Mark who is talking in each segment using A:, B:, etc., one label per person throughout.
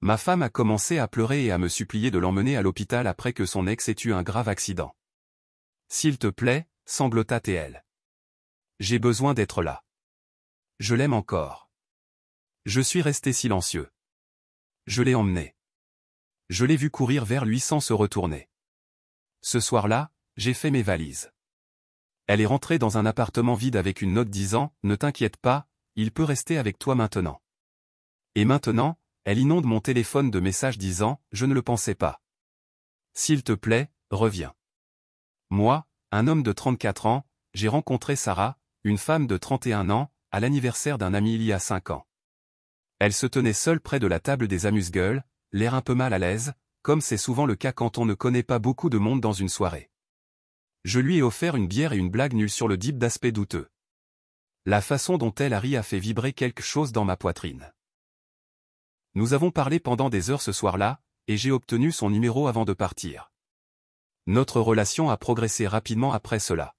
A: Ma femme a commencé à pleurer et à me supplier de l'emmener à l'hôpital après que son ex ait eu un grave accident. S'il te plaît, sanglota TL. J'ai besoin d'être là. Je l'aime encore. Je suis resté silencieux. Je l'ai emmené. Je l'ai vu courir vers lui sans se retourner. Ce soir-là, j'ai fait mes valises. Elle est rentrée dans un appartement vide avec une note disant « Ne t'inquiète pas, il peut rester avec toi maintenant ». Et maintenant, elle inonde mon téléphone de messages disant « Je ne le pensais pas. S'il te plaît, reviens ». Moi, un homme de 34 ans, j'ai rencontré Sarah, une femme de 31 ans, à l'anniversaire d'un ami il y a 5 ans. Elle se tenait seule près de la table des amuse-gueules, l'air un peu mal à l'aise, comme c'est souvent le cas quand on ne connaît pas beaucoup de monde dans une soirée. Je lui ai offert une bière et une blague nulle sur le type d'aspect douteux. La façon dont elle a ri a fait vibrer quelque chose dans ma poitrine. Nous avons parlé pendant des heures ce soir-là, et j'ai obtenu son numéro avant de partir. Notre relation a progressé rapidement après cela.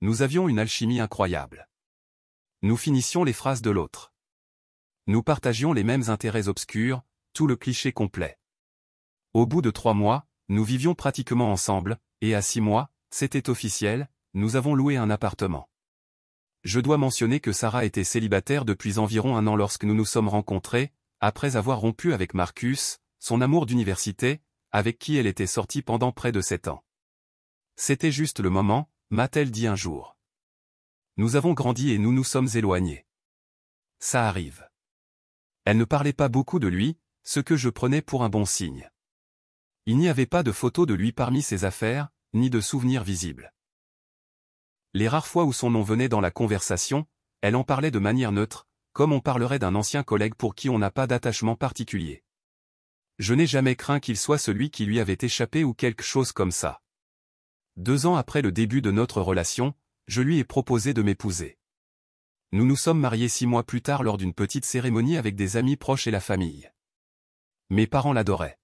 A: Nous avions une alchimie incroyable. Nous finissions les phrases de l'autre. Nous partagions les mêmes intérêts obscurs, tout le cliché complet. Au bout de 3 mois, nous vivions pratiquement ensemble, et à 6 mois, c'était officiel, nous avons loué un appartement. Je dois mentionner que Sarah était célibataire depuis environ 1 an lorsque nous nous sommes rencontrés, après avoir rompu avec Marcus, son amour d'université, avec qui elle était sortie pendant près de 7 ans. C'était juste le moment, m'a-t-elle dit un jour. Nous avons grandi et nous nous sommes éloignés. Ça arrive. Elle ne parlait pas beaucoup de lui, ce que je prenais pour un bon signe. Il n'y avait pas de photos de lui parmi ses affaires, ni de souvenirs visibles. Les rares fois où son nom venait dans la conversation, elle en parlait de manière neutre, comme on parlerait d'un ancien collègue pour qui on n'a pas d'attachement particulier. Je n'ai jamais craint qu'il soit celui qui lui avait échappé ou quelque chose comme ça. 2 ans après le début de notre relation, je lui ai proposé de m'épouser. Nous nous sommes mariés 6 mois plus tard lors d'une petite cérémonie avec des amis proches et la famille. Mes parents l'adoraient.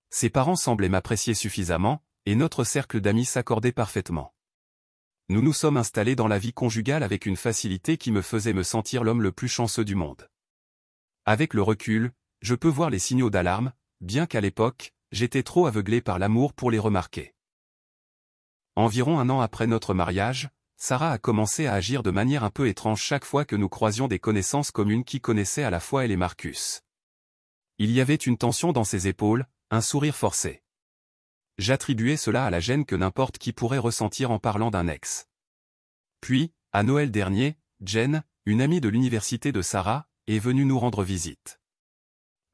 A: Ses parents semblaient m'apprécier suffisamment, et notre cercle d'amis s'accordait parfaitement. Nous nous sommes installés dans la vie conjugale avec une facilité qui me faisait me sentir l'homme le plus chanceux du monde. Avec le recul, je peux voir les signaux d'alarme, bien qu'à l'époque, j'étais trop aveuglé par l'amour pour les remarquer. Environ 1 an après notre mariage, Sarah a commencé à agir de manière un peu étrange chaque fois que nous croisions des connaissances communes qui connaissaient à la fois elle et Marcus. Il y avait une tension dans ses épaules, un sourire forcé. J'attribuais cela à la gêne que n'importe qui pourrait ressentir en parlant d'un ex. Puis, à Noël dernier, Jen, une amie de l'université de Sarah, est venue nous rendre visite.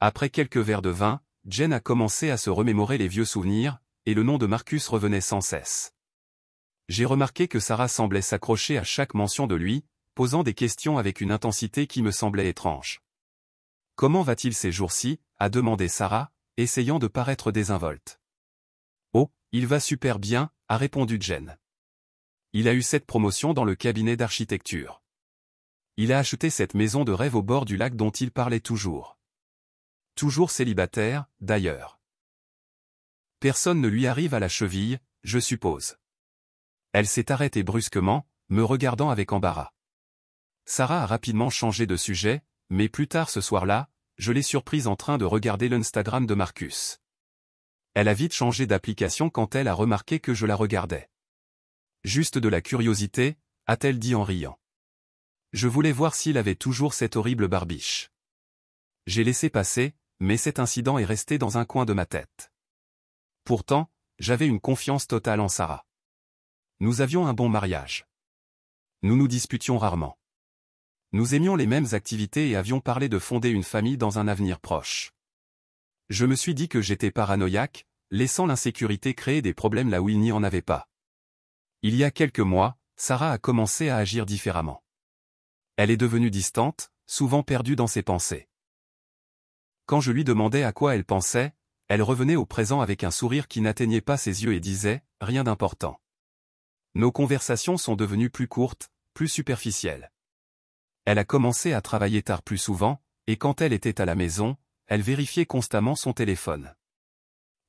A: Après quelques verres de vin, Jen a commencé à se remémorer les vieux souvenirs, et le nom de Marcus revenait sans cesse. J'ai remarqué que Sarah semblait s'accrocher à chaque mention de lui, posant des questions avec une intensité qui me semblait étrange. « Comment va-t-il ces jours-ci » a demandé Sarah, essayant de paraître désinvolte. « Oh, il va super bien » a répondu Jen. Il a eu cette promotion dans le cabinet d'architecture. Il a acheté cette maison de rêve au bord du lac dont il parlait toujours. Toujours célibataire, d'ailleurs. Personne ne lui arrive à la cheville, je suppose. Elle s'est arrêtée brusquement, me regardant avec embarras. Sarah a rapidement changé de sujet, mais plus tard ce soir-là, je l'ai surprise en train de regarder l'Instagram de Marcus. Elle a vite changé d'application quand elle a remarqué que je la regardais. Juste de la curiosité, a-t-elle dit en riant. Je voulais voir s'il avait toujours cette horrible barbiche. J'ai laissé passer, mais cet incident est resté dans un coin de ma tête. Pourtant, j'avais une confiance totale en Sarah. Nous avions un bon mariage. Nous nous disputions rarement. Nous aimions les mêmes activités et avions parlé de fonder une famille dans un avenir proche. Je me suis dit que j'étais paranoïaque, laissant l'insécurité créer des problèmes là où il n'y en avait pas. Il y a quelques mois, Sarah a commencé à agir différemment. Elle est devenue distante, souvent perdue dans ses pensées. Quand je lui demandais à quoi elle pensait, elle revenait au présent avec un sourire qui n'atteignait pas ses yeux et disait « rien d'important ». Nos conversations sont devenues plus courtes, plus superficielles. Elle a commencé à travailler tard plus souvent, et quand elle était à la maison, elle vérifiait constamment son téléphone.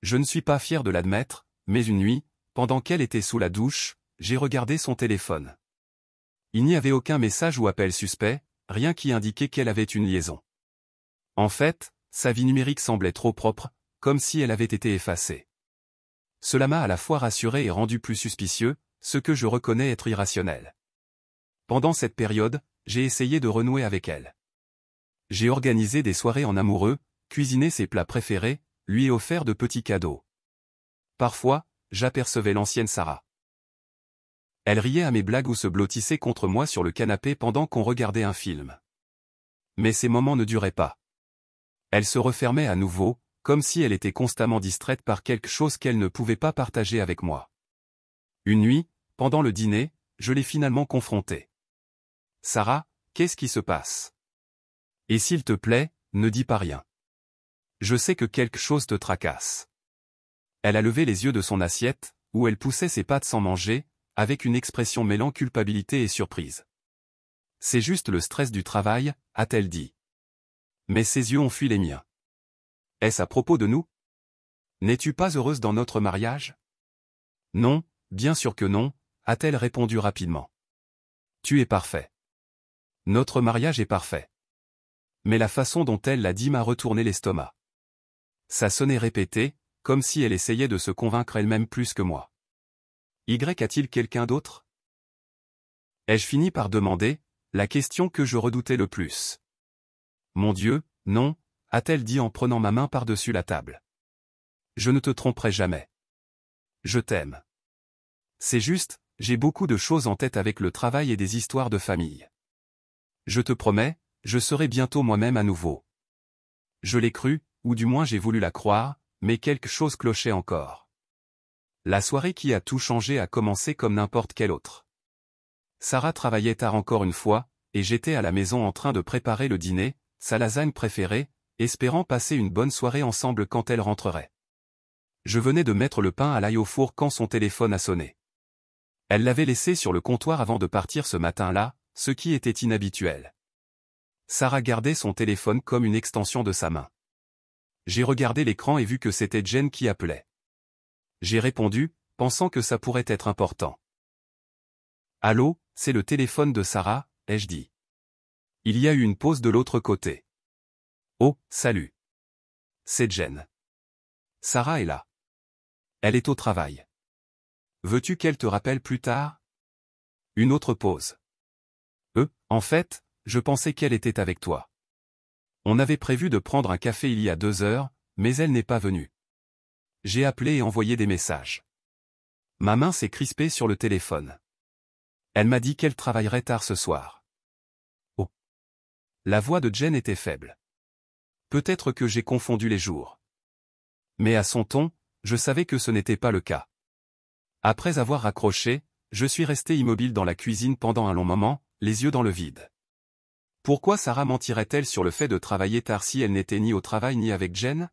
A: Je ne suis pas fier de l'admettre, mais une nuit, pendant qu'elle était sous la douche, j'ai regardé son téléphone. Il n'y avait aucun message ou appel suspect, rien qui indiquait qu'elle avait une liaison. En fait, sa vie numérique semblait trop propre, comme si elle avait été effacée. Cela m'a à la fois rassuré et rendu plus suspicieux, ce que je reconnais être irrationnel. Pendant cette période, j'ai essayé de renouer avec elle. J'ai organisé des soirées en amoureux, cuisiné ses plats préférés, lui ai offert de petits cadeaux. Parfois, j'apercevais l'ancienne Sarah. Elle riait à mes blagues ou se blottissait contre moi sur le canapé pendant qu'on regardait un film. Mais ces moments ne duraient pas. Elle se refermait à nouveau, comme si elle était constamment distraite par quelque chose qu'elle ne pouvait pas partager avec moi. Une nuit, pendant le dîner, je l'ai finalement confrontée. « Sarah, qu'est-ce qui se passe? Et s'il te plaît, ne dis pas rien. Je sais que quelque chose te tracasse. » Elle a levé les yeux de son assiette, où elle poussait ses pattes sans manger, avec une expression mêlant culpabilité et surprise. « C'est juste le stress du travail, a-t-elle dit. Mais ses yeux ont fui les miens. « Est-ce à propos de nous? N'es-tu pas heureuse dans notre mariage? » « Non, bien sûr que non, a-t-elle répondu rapidement. « Tu es parfait. Notre mariage est parfait. » Mais la façon dont elle l'a dit m'a retourné l'estomac. Ça sonnait répété, comme si elle essayait de se convaincre elle-même plus que moi. Y a-t-il quelqu'un d'autre? Ai-je fini par demander, la question que je redoutais le plus. Mon Dieu, non, a-t-elle dit en prenant ma main par-dessus la table. Je ne te tromperai jamais. Je t'aime. C'est juste, j'ai beaucoup de choses en tête avec le travail et des histoires de famille. Je te promets, je serai bientôt moi-même à nouveau. Je l'ai cru, ou du moins j'ai voulu la croire, mais quelque chose clochait encore. La soirée qui a tout changé a commencé comme n'importe quelle autre. Sarah travaillait tard encore une fois, et j'étais à la maison en train de préparer le dîner, sa lasagne préférée, espérant passer une bonne soirée ensemble quand elle rentrerait. Je venais de mettre le pain à l'ail au four quand son téléphone a sonné. Elle l'avait laissé sur le comptoir avant de partir ce matin-là, ce qui était inhabituel. Sarah gardait son téléphone comme une extension de sa main. J'ai regardé l'écran et vu que c'était Jen qui appelait. J'ai répondu, pensant que ça pourrait être important. « Allô, c'est le téléphone de Sarah, ai-je dit. Il y a eu une pause de l'autre côté. « Oh, salut. C'est Jen. Sarah est là. Elle est au travail. Veux-tu qu'elle te rappelle plus tard? » Une autre pause. « En fait, je pensais qu'elle était avec toi. On avait prévu de prendre un café il y a 2 heures, mais elle n'est pas venue. J'ai appelé et envoyé des messages. Ma main s'est crispée sur le téléphone. Elle m'a dit qu'elle travaillerait tard ce soir. » Oh. La voix de Jen était faible. Peut-être que j'ai confondu les jours. Mais à son ton, je savais que ce n'était pas le cas. Après avoir raccroché, je suis resté immobile dans la cuisine pendant un long moment, les yeux dans le vide. Pourquoi Sarah mentirait-elle sur le fait de travailler tard si elle n'était ni au travail ni avec Jen?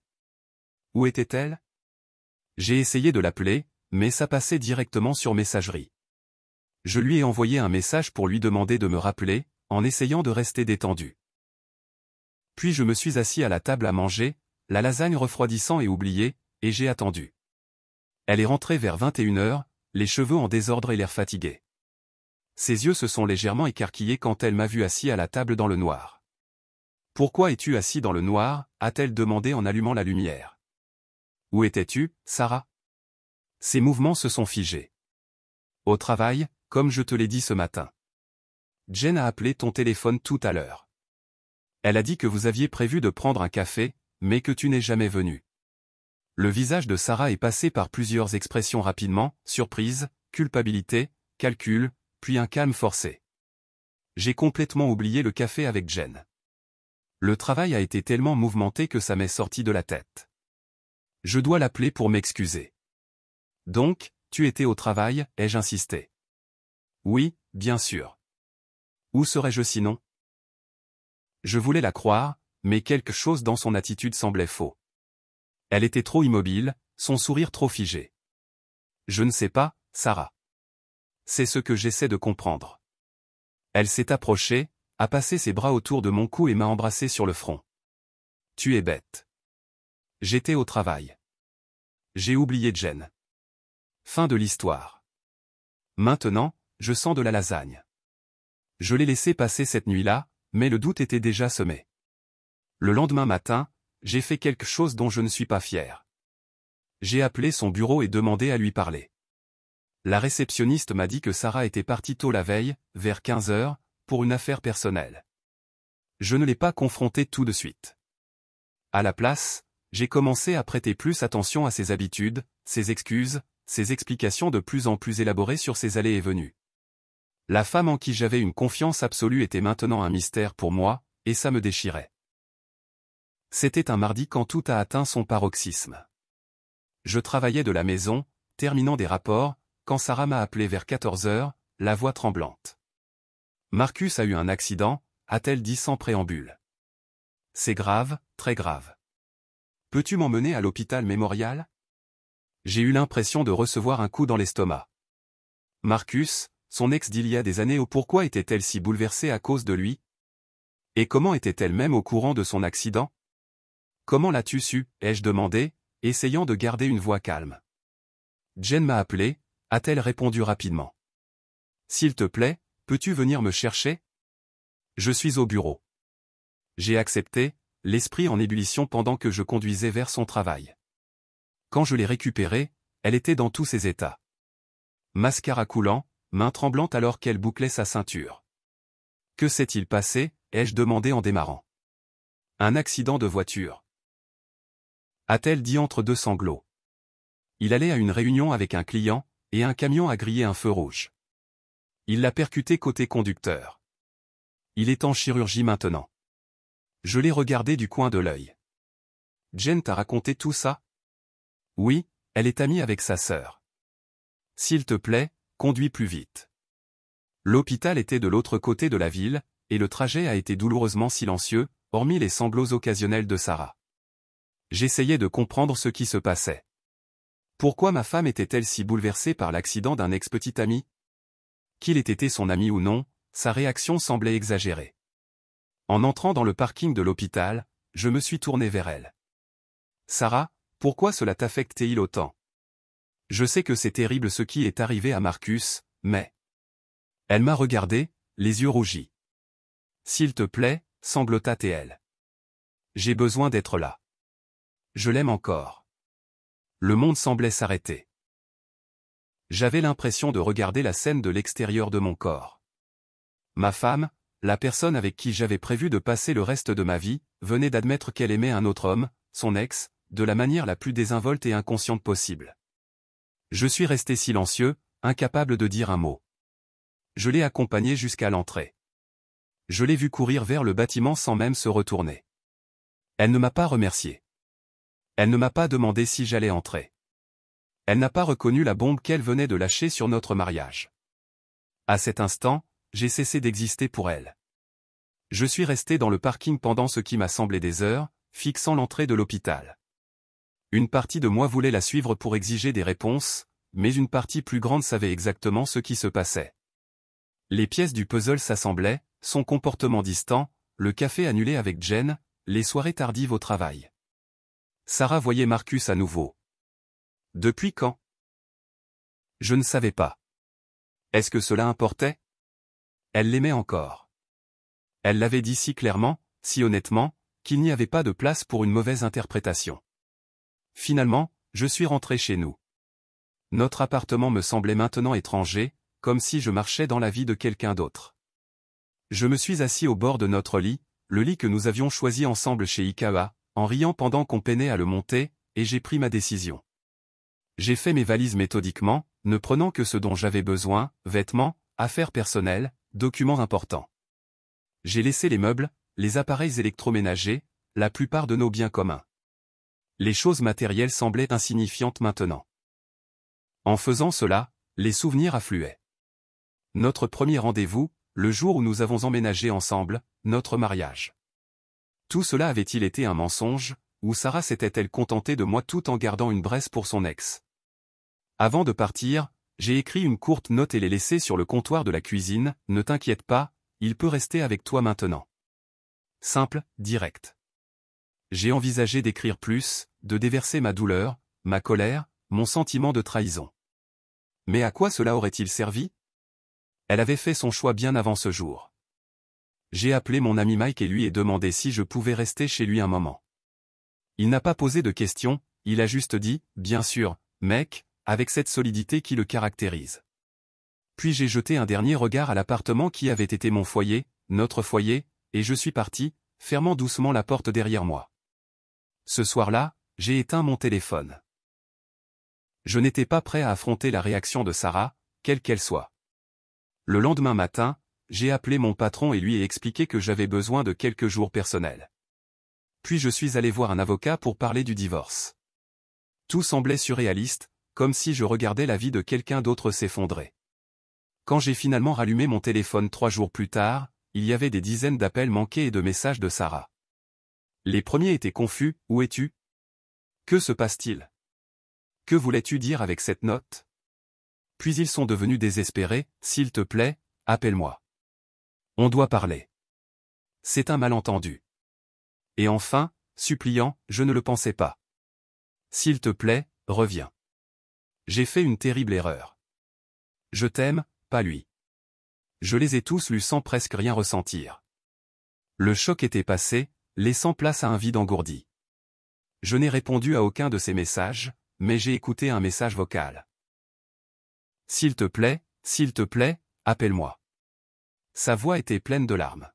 A: Où était-elle? J'ai essayé de l'appeler, mais ça passait directement sur messagerie. Je lui ai envoyé un message pour lui demander de me rappeler, en essayant de rester détendu. Puis je me suis assis à la table à manger, la lasagne refroidissant et oubliée, et j'ai attendu. Elle est rentrée vers 21 heures, les cheveux en désordre et l'air fatigué. Ses yeux se sont légèrement écarquillés quand elle m'a vu assis à la table dans le noir. « Pourquoi es-tu assis dans le noir ?» a-t-elle demandé en allumant la lumière. « Où étais-tu, Sarah ?» Ses mouvements se sont figés. « Au travail, comme je te l'ai dit ce matin. Jen a appelé ton téléphone tout à l'heure. Elle a dit que vous aviez prévu de prendre un café, mais que tu n'es jamais venu. » Le visage de Sarah est passé par plusieurs expressions rapidement, surprise, culpabilité, calcul, puis un calme forcé. J'ai complètement oublié le café avec Jen. Le travail a été tellement mouvementé que ça m'est sorti de la tête. Je dois l'appeler pour m'excuser. Donc, tu étais au travail, ai-je insisté. Oui, bien sûr. Où serais-je sinon? Je voulais la croire, mais quelque chose dans son attitude semblait faux. Elle était trop immobile, son sourire trop figé. Je ne sais pas, Sarah. C'est ce que j'essaie de comprendre. Elle s'est approchée, a passé ses bras autour de mon cou et m'a embrassé sur le front. Tu es bête. J'étais au travail. J'ai oublié Jen. Fin de l'histoire. Maintenant, je sens de la lasagne. Je l'ai laissé passer cette nuit-là, mais le doute était déjà semé. Le lendemain matin, j'ai fait quelque chose dont je ne suis pas fier. J'ai appelé son bureau et demandé à lui parler. La réceptionniste m'a dit que Sarah était partie tôt la veille, vers 15 heures, pour une affaire personnelle. Je ne l'ai pas confrontée tout de suite. À la place, j'ai commencé à prêter plus attention à ses habitudes, ses excuses, ses explications de plus en plus élaborées sur ses allées et venues. La femme en qui j'avais une confiance absolue était maintenant un mystère pour moi, et ça me déchirait. C'était un mardi quand tout a atteint son paroxysme. Je travaillais de la maison, terminant des rapports, quand Sarah m'a appelé vers 14 heures, la voix tremblante. « Marcus a eu un accident », a-t-elle dit sans préambule. « C'est grave, très grave. Peux-tu m'emmener à l'hôpital mémorial ?» J'ai eu l'impression de recevoir un coup dans l'estomac. Marcus, son ex d'il y a des années, pourquoi était-elle si bouleversée à cause de lui? Et comment était-elle même au courant de son accident? Comment l'as-tu su, ai-je demandé, essayant de garder une voix calme. Jen m'a appelé, a-t-elle répondu rapidement. S'il te plaît, peux-tu venir me chercher? Je suis au bureau. J'ai accepté, l'esprit en ébullition pendant que je conduisais vers son travail. Quand je l'ai récupérée, elle était dans tous ses états. Mascara coulant, main tremblante alors qu'elle bouclait sa ceinture. Que s'est-il passé, ai-je demandé en démarrant. Un accident de voiture. A-t-elle dit entre deux sanglots. Il allait à une réunion avec un client, et un camion a grillé un feu rouge. Il l'a percuté côté conducteur. Il est en chirurgie maintenant. Je l'ai regardé du coin de l'œil. Jen t'a raconté tout ça? Oui, elle est amie avec sa sœur. S'il te plaît, conduis plus vite. L'hôpital était de l'autre côté de la ville, et le trajet a été douloureusement silencieux, hormis les sanglots occasionnels de Sarah. J'essayais de comprendre ce qui se passait. Pourquoi ma femme était-elle si bouleversée par l'accident d'un ex-petit ami? Qu'il ait été son ami ou non, sa réaction semblait exagérée. En entrant dans le parking de l'hôpital, je me suis tourné vers elle. Sarah, pourquoi cela t'affecte-t-il autant? Je sais que c'est terrible ce qui est arrivé à Marcus, mais... Elle m'a regardé, les yeux rougis. S'il te plaît, sanglota-t-elle. J'ai besoin d'être là. Je l'aime encore. Le monde semblait s'arrêter. J'avais l'impression de regarder la scène de l'extérieur de mon corps. Ma femme, la personne avec qui j'avais prévu de passer le reste de ma vie, venait d'admettre qu'elle aimait un autre homme, son ex, de la manière la plus désinvolte et inconsciente possible. Je suis resté silencieux, incapable de dire un mot. Je l'ai accompagnée jusqu'à l'entrée. Je l'ai vue courir vers le bâtiment sans même se retourner. Elle ne m'a pas remercié. Elle ne m'a pas demandé si j'allais entrer. Elle n'a pas reconnu la bombe qu'elle venait de lâcher sur notre mariage. À cet instant, j'ai cessé d'exister pour elle. Je suis resté dans le parking pendant ce qui m'a semblé des heures, fixant l'entrée de l'hôpital. Une partie de moi voulait la suivre pour exiger des réponses, mais une partie plus grande savait exactement ce qui se passait. Les pièces du puzzle s'assemblaient, son comportement distant, le café annulé avec Jen, les soirées tardives au travail. Sarah voyait Marcus à nouveau. Depuis quand? Je ne savais pas. Est-ce que cela importait? Elle l'aimait encore. Elle l'avait dit si clairement, si honnêtement, qu'il n'y avait pas de place pour une mauvaise interprétation. Finalement, je suis rentré chez nous. Notre appartement me semblait maintenant étranger, comme si je marchais dans la vie de quelqu'un d'autre. Je me suis assis au bord de notre lit, le lit que nous avions choisi ensemble chez Ikea, en riant pendant qu'on peinait à le monter, et j'ai pris ma décision. J'ai fait mes valises méthodiquement, ne prenant que ce dont j'avais besoin, vêtements, affaires personnelles, documents importants. J'ai laissé les meubles, les appareils électroménagers, la plupart de nos biens communs. Les choses matérielles semblaient insignifiantes maintenant. En faisant cela, les souvenirs affluaient. Notre premier rendez-vous, le jour où nous avons emménagé ensemble, notre mariage. Tout cela avait-il été un mensonge, ou Sarah s'était-elle contentée de moi tout en gardant une bresse pour son ex? Avant de partir, j'ai écrit une courte note et l'ai laissée sur le comptoir de la cuisine. Ne t'inquiète pas, il peut rester avec toi maintenant. Simple, direct. J'ai envisagé d'écrire plus, de déverser ma douleur, ma colère, mon sentiment de trahison. Mais à quoi cela aurait-il servi? Elle avait fait son choix bien avant ce jour. J'ai appelé mon ami Mike et lui ai demandé si je pouvais rester chez lui un moment. Il n'a pas posé de questions, il a juste dit, bien sûr, mec, avec cette solidité qui le caractérise. Puis j'ai jeté un dernier regard à l'appartement qui avait été mon foyer, notre foyer, et je suis parti, fermant doucement la porte derrière moi. Ce soir-là, j'ai éteint mon téléphone. Je n'étais pas prêt à affronter la réaction de Sarah, quelle qu'elle soit. Le lendemain matin, j'ai appelé mon patron et lui ai expliqué que j'avais besoin de quelques jours personnels. Puis je suis allé voir un avocat pour parler du divorce. Tout semblait surréaliste, comme si je regardais la vie de quelqu'un d'autre s'effondrer. Quand j'ai finalement rallumé mon téléphone 3 jours plus tard, il y avait des dizaines d'appels manqués et de messages de Sarah. Les premiers étaient confus, où es-tu? Que se passe-t-il? Que voulais-tu dire avec cette note? Puis ils sont devenus désespérés, s'il te plaît, appelle-moi. On doit parler. C'est un malentendu. Et enfin, suppliant, je ne le pensais pas. S'il te plaît, reviens. J'ai fait une terrible erreur. Je t'aime, pas lui. Je les ai tous lus sans presque rien ressentir. Le choc était passé, laissant place à un vide engourdi. Je n'ai répondu à aucun de ces messages, mais j'ai écouté un message vocal. S'il te plaît, appelle-moi. Sa voix était pleine de larmes.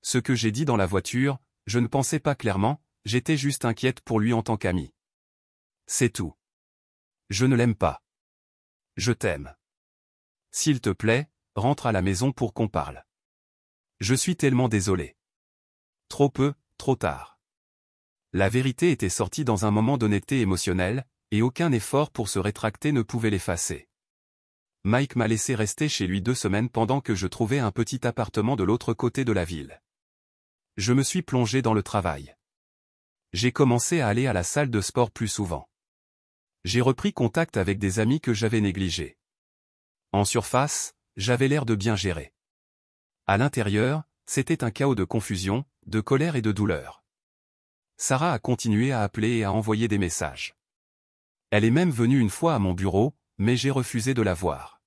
A: Ce que j'ai dit dans la voiture, je ne pensais pas clairement, j'étais juste inquiète pour lui en tant qu'amie. C'est tout. Je ne l'aime pas. Je t'aime. S'il te plaît, rentre à la maison pour qu'on parle. Je suis tellement désolé. Trop peu, trop tard. La vérité était sortie dans un moment d'honnêteté émotionnelle, et aucun effort pour se rétracter ne pouvait l'effacer. Mike m'a laissé rester chez lui 2 semaines pendant que je trouvais un petit appartement de l'autre côté de la ville. Je me suis plongé dans le travail. J'ai commencé à aller à la salle de sport plus souvent. J'ai repris contact avec des amis que j'avais négligés. En surface, j'avais l'air de bien gérer. À l'intérieur, c'était un chaos de confusion, de colère et de douleur. Sarah a continué à appeler et à envoyer des messages. Elle est même venue une fois à mon bureau, mais j'ai refusé de la voir.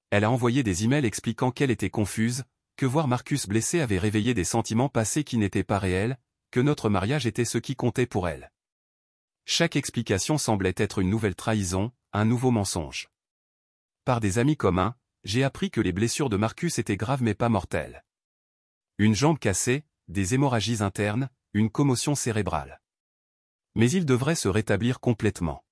A: Elle a envoyé des emails expliquant qu'elle était confuse, que voir Marcus blessé avait réveillé des sentiments passés qui n'étaient pas réels, que notre mariage était ce qui comptait pour elle. Chaque explication semblait être une nouvelle trahison, un nouveau mensonge. Par des amis communs, j'ai appris que les blessures de Marcus étaient graves mais pas mortelles. Une jambe cassée, des hémorragies internes, une commotion cérébrale. Mais il devrait se rétablir complètement.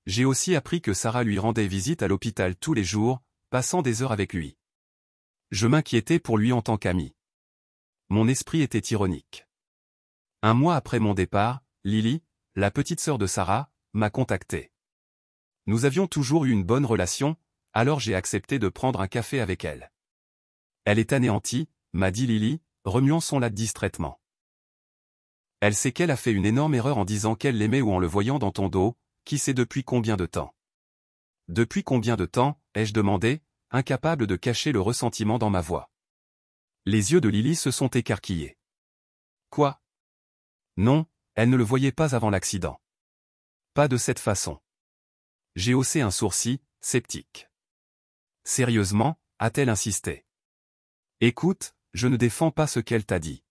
A: J'ai aussi appris que Sarah lui rendait visite à l'hôpital tous les jours, passant des heures avec lui. Je m'inquiétais pour lui en tant qu'ami. Mon esprit était ironique. Un mois après mon départ, Lily, la petite sœur de Sarah, m'a contacté. Nous avions toujours eu une bonne relation, alors j'ai accepté de prendre un café avec elle. Elle est anéantie, m'a dit Lily, remuant son latte distraitement. Elle sait qu'elle a fait une énorme erreur en disant qu'elle l'aimait ou en le voyant dans ton dos, qui sait depuis combien de temps. Depuis combien de temps, ai-je demandé, incapable de cacher le ressentiment dans ma voix. Les yeux de Lily se sont écarquillés. Quoi? Non, elle ne le voyait pas avant l'accident. Pas de cette façon. J'ai haussé un sourcil, sceptique. Sérieusement, a-t-elle insisté? Écoute, je ne défends pas ce qu'elle t'a dit.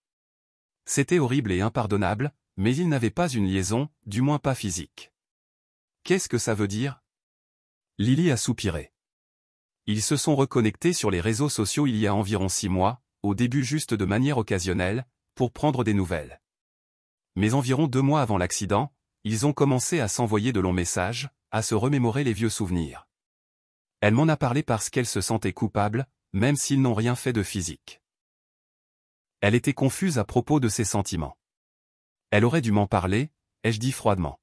A: C'était horrible et impardonnable, mais il n'avait pas une liaison, du moins pas physique. Qu'est-ce que ça veut dire? Lily a soupiré. Ils se sont reconnectés sur les réseaux sociaux il y a environ 6 mois, au début juste de manière occasionnelle, pour prendre des nouvelles. Mais environ 2 mois avant l'accident, ils ont commencé à s'envoyer de longs messages, à se remémorer les vieux souvenirs. Elle m'en a parlé parce qu'elle se sentait coupable, même s'ils n'ont rien fait de physique. Elle était confuse à propos de ses sentiments. Elle aurait dû m'en parler, ai-je dit froidement.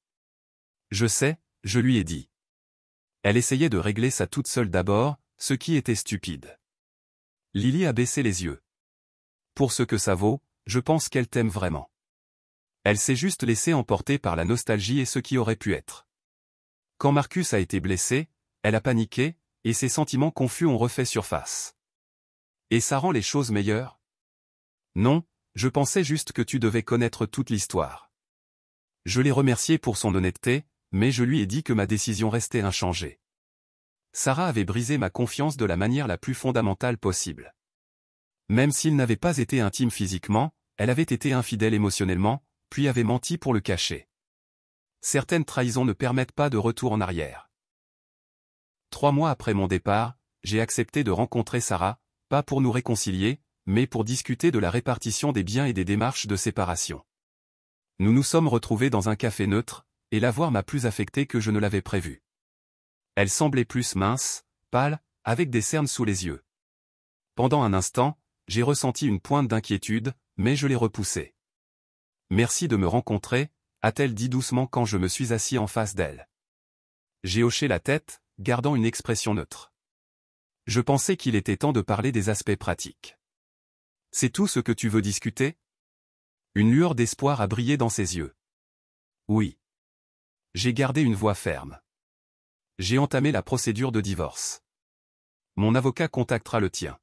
A: Je sais, je lui ai dit. Elle essayait de régler ça toute seule d'abord, ce qui était stupide. Lily a baissé les yeux. Pour ce que ça vaut, je pense qu'elle t'aime vraiment. Elle s'est juste laissée emporter par la nostalgie et ce qui aurait pu être. Quand Marcus a été blessé, elle a paniqué, et ses sentiments confus ont refait surface. Et ça rend les choses meilleures? Non, je pensais juste que tu devais connaître toute l'histoire. Je l'ai remercié pour son honnêteté, mais je lui ai dit que ma décision restait inchangée. Sarah avait brisé ma confiance de la manière la plus fondamentale possible. Même s'ils n'avaient pas été intimes physiquement, elle avait été infidèle émotionnellement, puis avait menti pour le cacher. Certaines trahisons ne permettent pas de retour en arrière. 3 mois après mon départ, j'ai accepté de rencontrer Sarah, pas pour nous réconcilier, mais pour discuter de la répartition des biens et des démarches de séparation. Nous nous sommes retrouvés dans un café neutre, et la voir m'a plus affecté que je ne l'avais prévu. Elle semblait plus mince, pâle, avec des cernes sous les yeux. Pendant un instant, j'ai ressenti une pointe d'inquiétude, mais je l'ai repoussée. « Merci de me rencontrer », a-t-elle dit doucement quand je me suis assis en face d'elle. J'ai hoché la tête, gardant une expression neutre. Je pensais qu'il était temps de parler des aspects pratiques. « C'est tout ce que tu veux discuter ?» Une lueur d'espoir a brillé dans ses yeux. « Oui. » J'ai gardé une voix ferme. J'ai entamé la procédure de divorce. Mon avocat contactera le tien.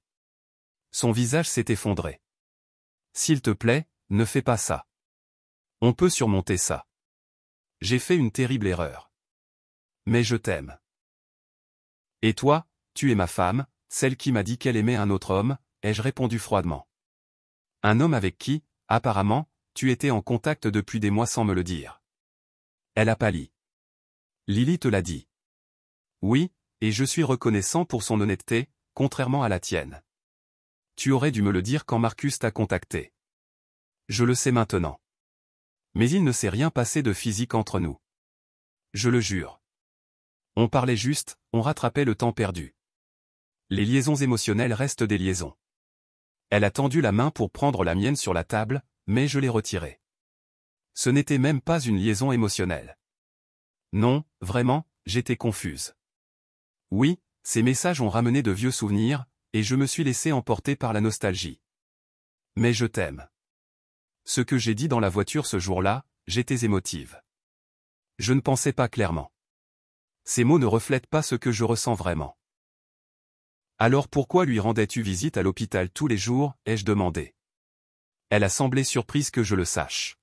A: Son visage s'est effondré. S'il te plaît, ne fais pas ça. On peut surmonter ça. J'ai fait une terrible erreur. Mais je t'aime. Et toi, tu es ma femme, celle qui m'a dit qu'elle aimait un autre homme, ai-je répondu froidement. Un homme avec qui, apparemment, tu étais en contact depuis des mois sans me le dire. Elle a pâli. Lily te l'a dit. Oui, et je suis reconnaissant pour son honnêteté, contrairement à la tienne. Tu aurais dû me le dire quand Marcus t'a contacté. Je le sais maintenant. Mais il ne s'est rien passé de physique entre nous. Je le jure. On parlait juste, on rattrapait le temps perdu. Les liaisons émotionnelles restent des liaisons. Elle a tendu la main pour prendre la mienne sur la table, mais je l'ai retirée. Ce n'était même pas une liaison émotionnelle. Non, vraiment, j'étais confuse. Oui, ces messages ont ramené de vieux souvenirs, et je me suis laissé emporter par la nostalgie. Mais je t'aime. Ce que j'ai dit dans la voiture ce jour-là, j'étais émotive. Je ne pensais pas clairement. Ces mots ne reflètent pas ce que je ressens vraiment. Alors pourquoi lui rendais-tu visite à l'hôpital tous les jours, ai-je demandé. Elle a semblé surprise que je le sache.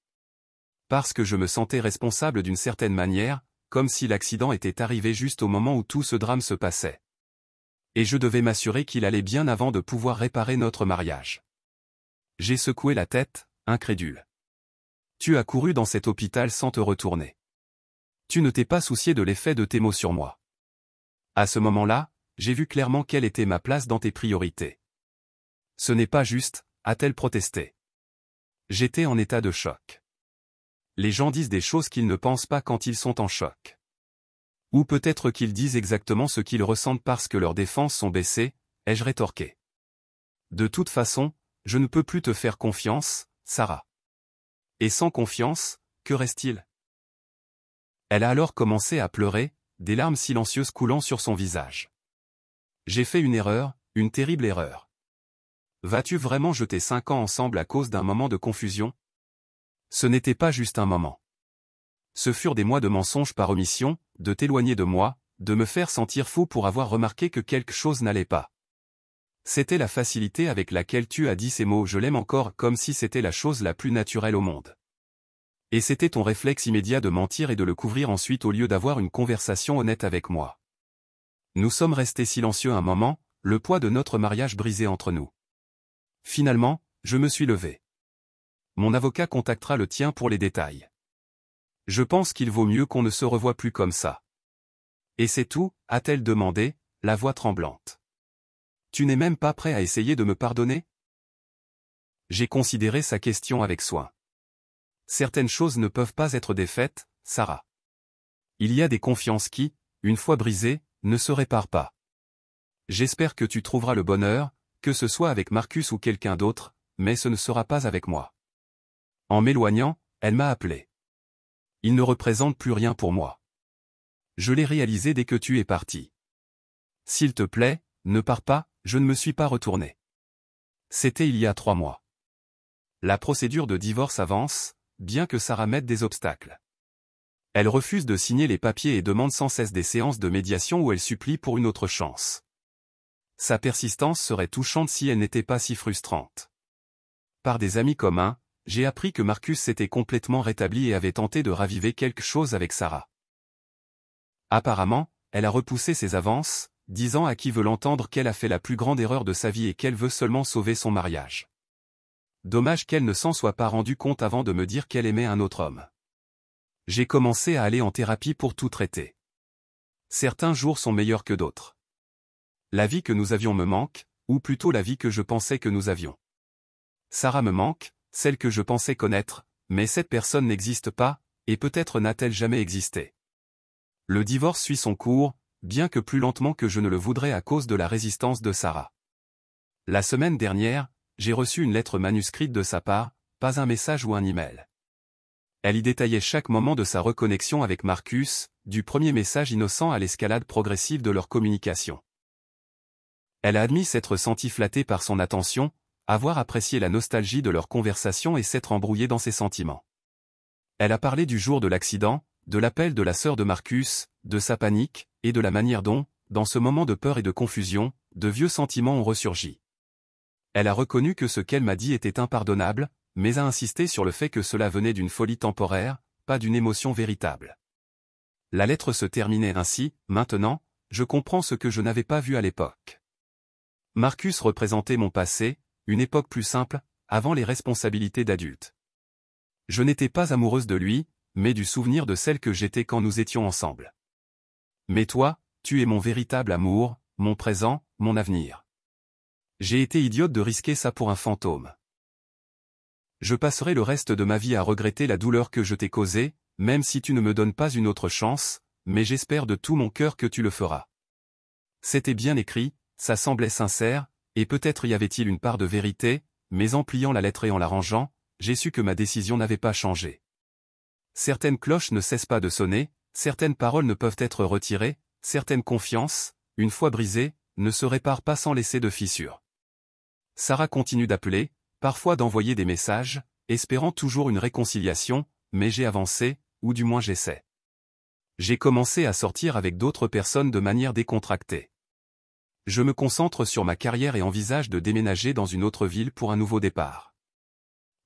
A: Parce que je me sentais responsable d'une certaine manière, comme si l'accident était arrivé juste au moment où tout ce drame se passait. Et je devais m'assurer qu'il allait bien avant de pouvoir réparer notre mariage. J'ai secoué la tête, incrédule. Tu as couru dans cet hôpital sans te retourner. Tu ne t'es pas soucié de l'effet de tes mots sur moi. À ce moment-là, j'ai vu clairement quelle était ma place dans tes priorités. Ce n'est pas juste, a-t-elle protesté. J'étais en état de choc. Les gens disent des choses qu'ils ne pensent pas quand ils sont en choc. Ou peut-être qu'ils disent exactement ce qu'ils ressentent parce que leurs défenses sont baissées, ai-je rétorqué. De toute façon, je ne peux plus te faire confiance, Sarah. Et sans confiance, que reste-t-il? Elle a alors commencé à pleurer, des larmes silencieuses coulant sur son visage. J'ai fait une erreur, une terrible erreur. Vas-tu vraiment jeter 5 ans ensemble à cause d'un moment de confusion? Ce n'était pas juste un moment. Ce furent des mois de mensonges par omission, de t'éloigner de moi, de me faire sentir fou pour avoir remarqué que quelque chose n'allait pas. C'était la facilité avec laquelle tu as dit ces mots « je l'aime encore » comme si c'était la chose la plus naturelle au monde. Et c'était ton réflexe immédiat de mentir et de le couvrir ensuite au lieu d'avoir une conversation honnête avec moi. Nous sommes restés silencieux un moment, le poids de notre mariage brisé entre nous. Finalement, je me suis levé. Mon avocat contactera le tien pour les détails. Je pense qu'il vaut mieux qu'on ne se revoie plus comme ça. Et c'est tout, a-t-elle demandé, la voix tremblante. Tu n'es même pas prêt à essayer de me pardonner? J'ai considéré sa question avec soin. Certaines choses ne peuvent pas être défaites, Sarah. Il y a des confiances qui, une fois brisées, ne se réparent pas. J'espère que tu trouveras le bonheur, que ce soit avec Marcus ou quelqu'un d'autre, mais ce ne sera pas avec moi. En m'éloignant, elle m'a appelé. Il ne représente plus rien pour moi. Je l'ai réalisé dès que tu es parti. S'il te plaît, ne pars pas, je ne me suis pas retourné. C'était il y a 3 mois. La procédure de divorce avance, bien que Sarah mette des obstacles. Elle refuse de signer les papiers et demande sans cesse des séances de médiation où elle supplie pour une autre chance. Sa persistance serait touchante si elle n'était pas si frustrante. Par des amis communs, j'ai appris que Marcus s'était complètement rétabli et avait tenté de raviver quelque chose avec Sarah. Apparemment, elle a repoussé ses avances, disant à qui veut l'entendre qu'elle a fait la plus grande erreur de sa vie et qu'elle veut seulement sauver son mariage. dommage qu'elle ne s'en soit pas rendue compte avant de me dire qu'elle aimait un autre homme. J'ai commencé à aller en thérapie pour tout traiter. Certains jours sont meilleurs que d'autres. La vie que nous avions me manque, ou plutôt la vie que je pensais que nous avions. Sarah me manque, celle que je pensais connaître, mais cette personne n'existe pas, et peut-être n'a-t-elle jamais existé. Le divorce suit son cours, bien que plus lentement que je ne le voudrais à cause de la résistance de Sarah. La semaine dernière, j'ai reçu une lettre manuscrite de sa part, pas un message ou un email. Elle y détaillait chaque moment de sa reconnexion avec Marcus, du premier message innocent à l'escalade progressive de leur communication. Elle a admis s'être sentie flattée par son attention, avoir apprécié la nostalgie de leur conversation et s'être embrouillée dans ses sentiments. Elle a parlé du jour de l'accident, de l'appel de la sœur de Marcus, de sa panique, et de la manière dont, dans ce moment de peur et de confusion, de vieux sentiments ont ressurgi. Elle a reconnu que ce qu'elle m'a dit était impardonnable, mais a insisté sur le fait que cela venait d'une folie temporaire, pas d'une émotion véritable. La lettre se terminait ainsi: « Maintenant, je comprends ce que je n'avais pas vu à l'époque. Marcus représentait mon passé, une époque plus simple, avant les responsabilités d'adulte. Je n'étais pas amoureuse de lui, mais du souvenir de celle que j'étais quand nous étions ensemble. Mais toi, tu es mon véritable amour, mon présent, mon avenir. J'ai été idiote de risquer ça pour un fantôme. Je passerai le reste de ma vie à regretter la douleur que je t'ai causée, même si tu ne me donnes pas une autre chance, mais j'espère de tout mon cœur que tu le feras. » C'était bien écrit, ça semblait sincère, et peut-être y avait-il une part de vérité, mais en pliant la lettre et en la rangeant, j'ai su que ma décision n'avait pas changé. Certaines cloches ne cessent pas de sonner, certaines paroles ne peuvent être retirées, certaines confiances, une fois brisées, ne se réparent pas sans laisser de fissures. Sarah continue d'appeler, parfois d'envoyer des messages, espérant toujours une réconciliation, mais j'ai avancé, ou du moins j'essaie. J'ai commencé à sortir avec d'autres personnes de manière décontractée. Je me concentre sur ma carrière et envisage de déménager dans une autre ville pour un nouveau départ.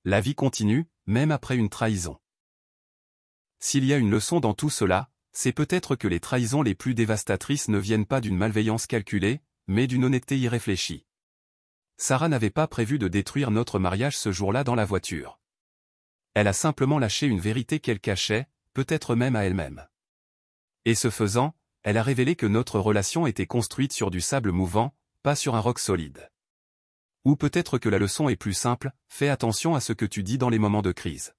A: La vie continue, même après une trahison. S'il y a une leçon dans tout cela, c'est peut-être que les trahisons les plus dévastatrices ne viennent pas d'une malveillance calculée, mais d'une honnêteté irréfléchie. Sarah n'avait pas prévu de détruire notre mariage ce jour-là dans la voiture. Elle a simplement lâché une vérité qu'elle cachait, peut-être même à elle-même. Et ce faisant, elle a révélé que notre relation était construite sur du sable mouvant, pas sur un roc solide. Ou peut-être que la leçon est plus simple: fais attention à ce que tu dis dans les moments de crise.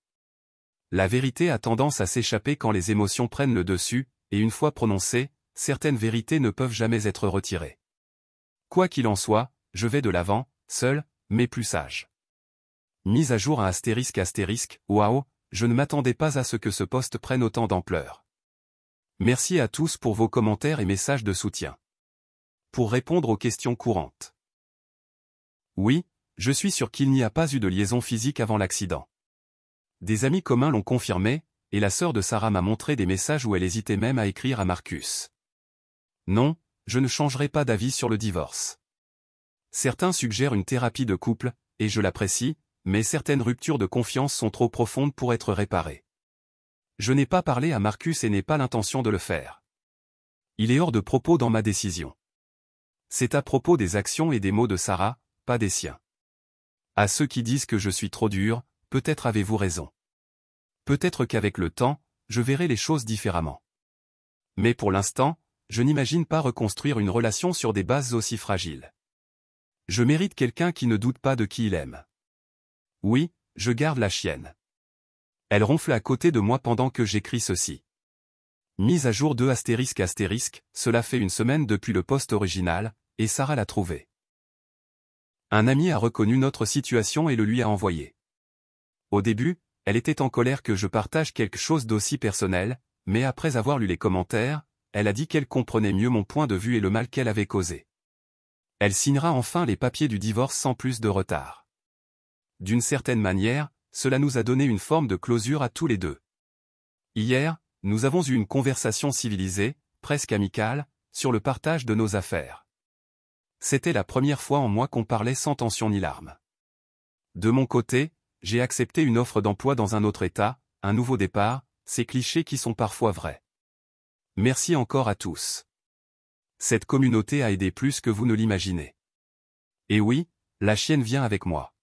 A: La vérité a tendance à s'échapper quand les émotions prennent le dessus, et une fois prononcées, certaines vérités ne peuvent jamais être retirées. Quoi qu'il en soit, je vais de l'avant, seul, mais plus sage. Mise à jour à ***, waouh, je ne m'attendais pas à ce que ce post prenne autant d'ampleur. Merci à tous pour vos commentaires et messages de soutien. Pour répondre aux questions courantes. Oui, je suis sûr qu'il n'y a pas eu de liaison physique avant l'accident. Des amis communs l'ont confirmé, et la sœur de Sarah m'a montré des messages où elle hésitait même à écrire à Marcus. Non, je ne changerai pas d'avis sur le divorce. Certains suggèrent une thérapie de couple, et je l'apprécie, mais certaines ruptures de confiance sont trop profondes pour être réparées. Je n'ai pas parlé à Marcus et n'ai pas l'intention de le faire. Il est hors de propos dans ma décision. C'est à propos des actions et des mots de Sarah, pas des siens. À ceux qui disent que je suis trop dur, peut-être avez-vous raison. Peut-être qu'avec le temps, je verrai les choses différemment. Mais pour l'instant, je n'imagine pas reconstruire une relation sur des bases aussi fragiles. Je mérite quelqu'un qui ne doute pas de qui il aime. Oui, je garde la chienne. Elle ronfle à côté de moi pendant que j'écris ceci. Mise à jour de ***, cela fait une semaine depuis le post original, et Sarah l'a trouvé. Un ami a reconnu notre situation et le lui a envoyé. Au début, elle était en colère que je partage quelque chose d'aussi personnel, mais après avoir lu les commentaires, elle a dit qu'elle comprenait mieux mon point de vue et le mal qu'elle avait causé. Elle signera enfin les papiers du divorce sans plus de retard. D'une certaine manière, cela nous a donné une forme de closure à tous les deux. Hier, nous avons eu une conversation civilisée, presque amicale, sur le partage de nos affaires. C'était la première fois en moi qu'on parlait sans tension ni larmes. De mon côté, j'ai accepté une offre d'emploi dans un autre État, un nouveau départ, ces clichés qui sont parfois vrais. Merci encore à tous. Cette communauté a aidé plus que vous ne l'imaginez. Et oui, la chienne vient avec moi.